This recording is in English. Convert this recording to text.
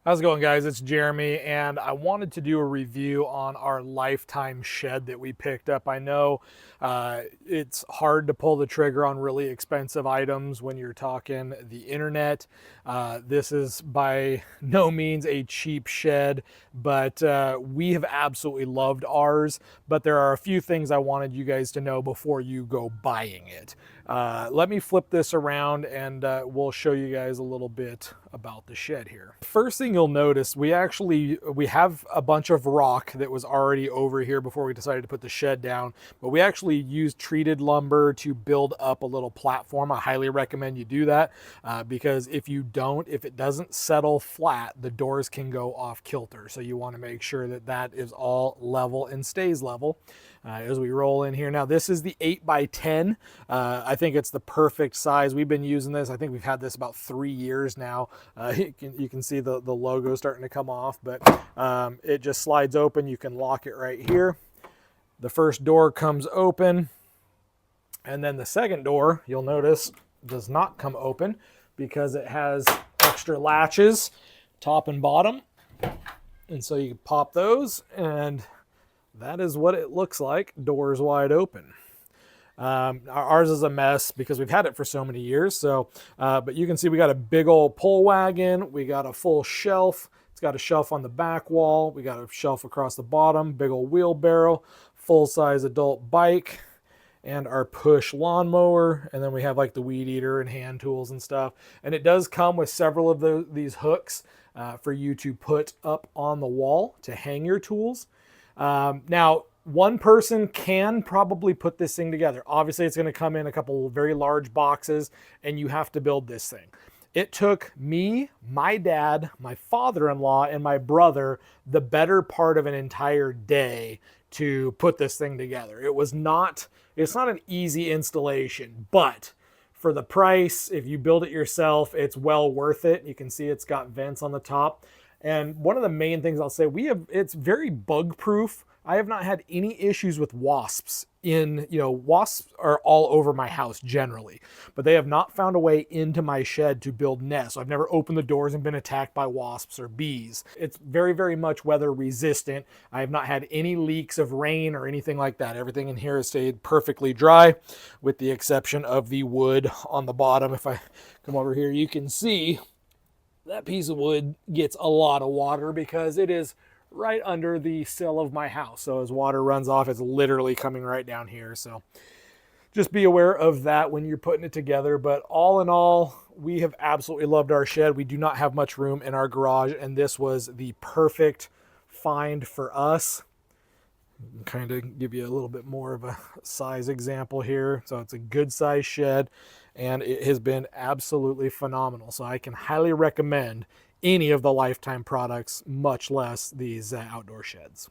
How's it going, guys? It's Jeremy, and I wanted to do a review on our lifetime shed that we picked up. I know it's hard to pull the trigger on really expensive items when you're talking the internet. This is by no means a cheap shed, but we have absolutely loved ours. But there are a few things I wanted you guys to know before you go buying it. Let me flip this around and we'll show you guys a little bit about the shed here. First thing you'll notice, we have a bunch of rock that was already over here before we decided to put the shed down, but we actually used treated lumber to build up a little platform. I highly recommend you do that because if it doesn't settle flat, the doors can go off kilter. So you want to make sure that that is all level and stays level. As we roll in here. Now this is the 8x10. I think it's the perfect size. We've been using this. I think we've had this about 3 years now. You can see the logo starting to come off, but it just slides open. You can lock it right here. The first door comes open, and then the second door, you'll notice, does not come open because it has extra latches, top and bottom. And so you can pop those, and that is what it looks like, doors wide open. Ours is a mess because we've had it for so many years. So, but you can see we got a big old pull wagon. We got a full shelf. It's got a shelf on the back wall. We got a shelf across the bottom, big old wheelbarrow, full-size adult bike, and our push lawnmower. And then we have like the weed eater and hand tools and stuff. And it does come with several of these hooks for you to put up on the wall to hang your tools. Now, one person can probably put this thing together. Obviously, it's going to come in a couple very large boxes, and you have to build this thing. It took me, my dad, my father-in-law, and my brother the better part of an entire day to put this thing together. It's not an easy installation, but for the price, if you build it yourself, it's well worth it. You can see it's got vents on the top. And one of the main things I'll say, it's very bug proof. I have not had any issues with wasps wasps are all over my house generally, but they have not found a way into my shed to build nests. So I've never opened the doors and been attacked by wasps or bees. It's very, very much weather resistant. I have not had any leaks of rain or anything like that. Everything in here has stayed perfectly dry with the exception of the wood on the bottom. If I come over here, you can see that piece of wood gets a lot of water because it is right under the sill of my house. So as water runs off, it's literally coming right down here. So just be aware of that when you're putting it together. But all in all, we have absolutely loved our shed. We do not have much room in our garage, and this was the perfect find for us. Kind of give you a little bit more of a size example here. So it's a good size shed, and it has been absolutely phenomenal. So I can highly recommend any of the Lifetime products, much less these outdoor sheds.